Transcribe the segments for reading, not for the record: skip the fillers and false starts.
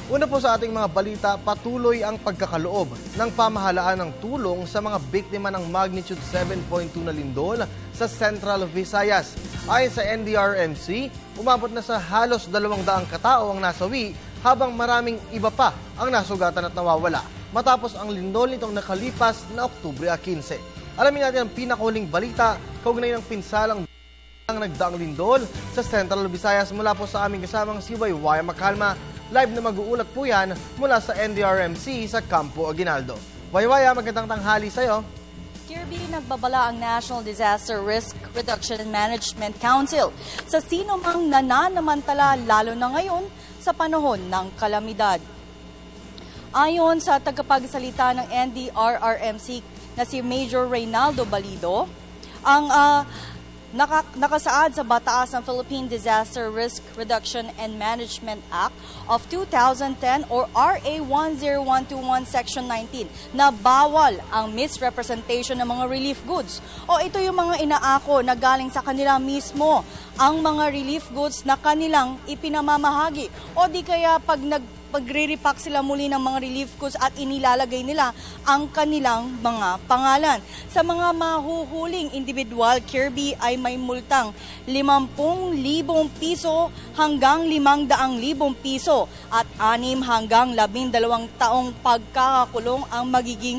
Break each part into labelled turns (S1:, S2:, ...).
S1: Una po sa ating mga balita, patuloy ang pagkakaloob ng pamahalaan ng tulong sa mga biktima ng magnitude 7.2 na lindol sa Central Visayas. Ayon sa NDRMC, umabot na sa halos 200 katao ang nasawi habang maraming iba pa ang nasugatan at nawawala matapos ang lindol nitong nakalipas na Oktubre 15. Alamin natin ang pinakahuling balita kaugnay ng pinsalang ang nagdaang lindol sa Central Visayas mula po sa aming kasamang si Waywaya Makalma. Live na mag-uulat po yan mula sa NDRMC sa Campo Aguinaldo. Waywaya, magandang tanghali sa'yo.
S2: Kirby, nagbabala ang National Disaster Risk Reduction and Management Council sa sino mang nananamantala lalo na ngayon sa panahon ng kalamidad. Ayon sa tagapagsalita ng NDRRMC na si Major Reynaldo Balido, ang nakasaad sa bataas ng Philippine Disaster Risk Reduction and Management Act of 2010 or RA 10121 Section 19 na bawal ang misrepresentation ng mga relief goods. O ito yung mga inaako na galing sa kanila mismo, ang mga relief goods na kanilang ipinamamahagi o di kaya pag pagre-repack sila muli ng mga relief goods at inilalagay nila ang kanilang mga pangalan. Sa mga mahuhuling individual, Kirby ay may multang 50,000 piso hanggang 500,000 piso at 6 hanggang 12 taong pagkakakulong ang magiging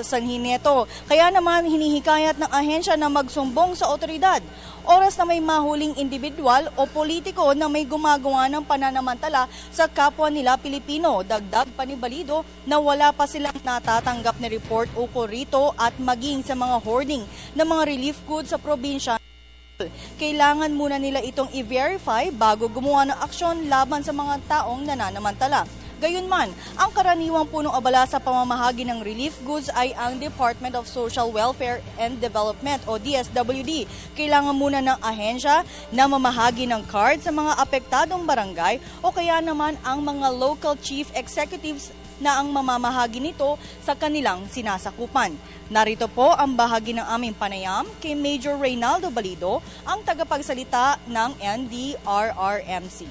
S2: sanhi nito. Kaya naman hinihikayat ng ahensya na magsumbong sa otoridad. Oras na may mahuling individual o politiko na may gumagawa ng pananamantala sa kapwa nila Pilipino. Dagdag pa ni Balido na wala pa silang natatanggap na report ukol rito at maging sa mga hoarding ng mga relief goods sa probinsya. Kailangan muna nila itong i-verify bago gumawa ng aksyon laban sa mga taong nananamantala. Gayunman, ang karaniwang punong abala sa pamamahagi ng relief goods ay ang Department of Social Welfare and Development o DSWD. Kailangan muna ng ahensya na mamahagi ng card sa mga apektadong barangay o kaya naman ang mga local chief executives na ang mamamahagi nito sa kanilang sinasakupan. Narito po ang bahagi ng aming panayam kay Major Reynaldo Balido, ang tagapagsalita ng NDRRMC.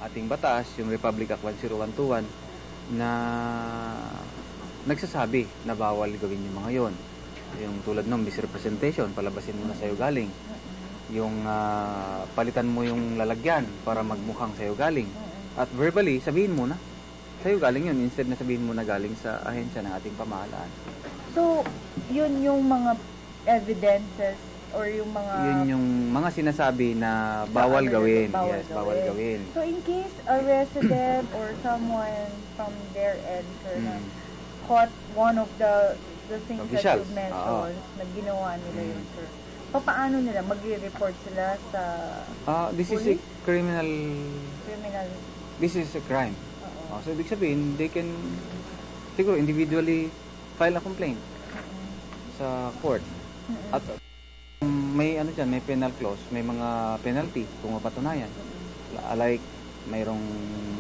S3: Ating batas, yung Republic Act 10121, na nagsasabi na bawal gawin yung mga yon. Yung tulad ng misrepresentation, palabasin mo na sa'yo galing. Yung palitan mo yung lalagyan para magmukhang sa'yo galing. At verbally, sabihin mo na sa'yo galing yun, instead na sabihin mo na galing sa ahensya ng ating pamahalaan.
S4: So, yun yung mga evidences or yung mga...
S3: Yun yung mga sinasabi na bawal gawin. Bawal gawin.
S4: So, in case a resident or someone from their end, sir, na caught one of the things
S3: officials
S4: that you mentioned, na ginawa nila yun, sir, paano nila? Magre-report sila sa
S3: this
S4: police?
S3: is a criminal... This is a crime. So, ibig sabihin, they can siguro individually file a complaint sa court. At may ano dyan, may penal clause, may mga penalty kung mapatunayan. Like, mayroong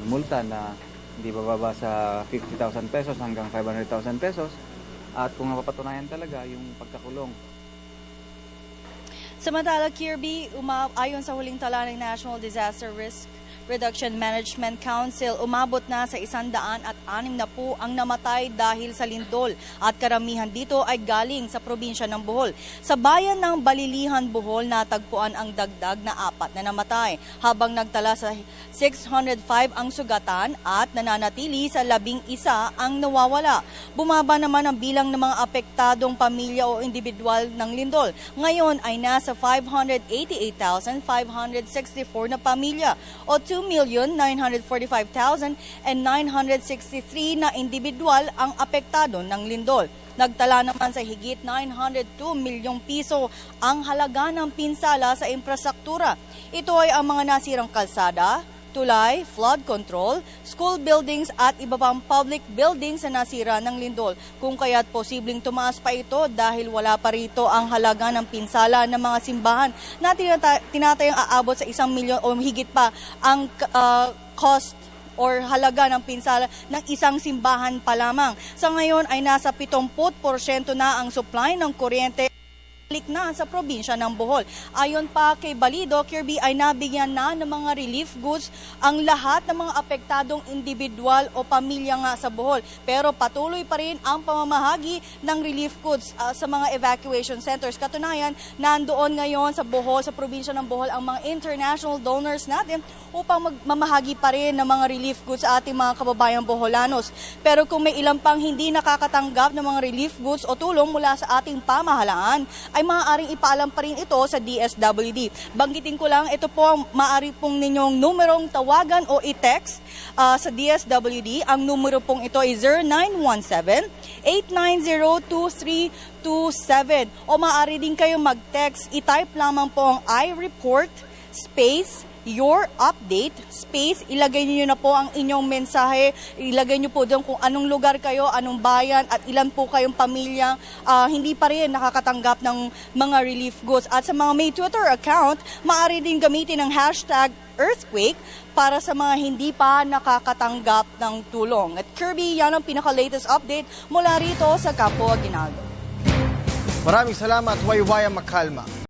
S3: multa na hindi bababa sa 50,000 pesos hanggang 500,000 pesos. At kung mapapatunayan talaga yung pagkakulong.
S2: Samantala, Kirby, ayon sa huling tala ng National Disaster Risk Reduction Management Council, umabot na sa 106 ang namatay dahil sa lindol at karamihan dito ay galing sa probinsya ng Bohol. Sa bayan ng Balilihan, Bohol, natagpuan ang dagdag na 4 na namatay, habang nagtala sa 605 ang sugatan at nananatili sa 11 ang nawawala. Bumaba naman ang bilang ng mga apektadong pamilya o individual ng lindol. Ngayon ay nasa 588,564 na pamilya o 2,945,963 na individual ang apektado ng lindol. Nagtala naman sa higit 902 milyong piso ang halaga ng pinsala sa infrastruktura. Ito ay ang mga nasirang kalsada, tulay, flood control, school buildings at iba pang public buildings na nasira ng lindol. Kung kaya't posibleng tumaas pa ito dahil wala pa rito ang halaga ng pinsala ng mga simbahan na tinatayang aabot sa 1 milyon o higit pa ang cost or halaga ng pinsala ng isang simbahan pa lamang. Sa ngayon ay nasa 70% na ang supply ng kuryente public na sa probinsya ng Bohol. Ayon pa kay Balido, Kirby ay nabigyan na ng mga relief goods ang lahat ng mga apektadong individual o pamilya nga sa Bohol. Pero patuloy pa rin ang pamamahagi ng relief goods sa mga evacuation centers. Katunayan, nandoon ngayon sa Bohol, sa probinsya ng Bohol, ang mga international donors natin upang mamahagi pa rin ng mga relief goods sa ating mga kababayang Boholanos. Pero kung may ilang pang hindi nakakatanggap ng mga relief goods o tulong mula sa ating pamahalaan, ay maaaring ipaalam pa rin ito sa DSWD. Banggitin ko lang, ito po ang maaari pong ninyong numerong tawagan o i-text sa DSWD. Ang numero pong ito ay 0917-890-2327. O maaari din kayo mag-text, i-type lamang po ang iReport space your update, space, ilagay niyo na po ang inyong mensahe, ilagay niyo po doon kung anong lugar kayo, anong bayan, at ilan po kayong pamilya hindi pa rin nakakatanggap ng mga relief goods. At sa mga may Twitter account, maaari din gamitin ang hashtag earthquake para sa mga hindi pa nakakatanggap ng tulong. At Kirby, yan ang pinaka-latest update mula rito sa Campo Aguinaldo.
S1: Maraming salamat, Waywaya Makalma.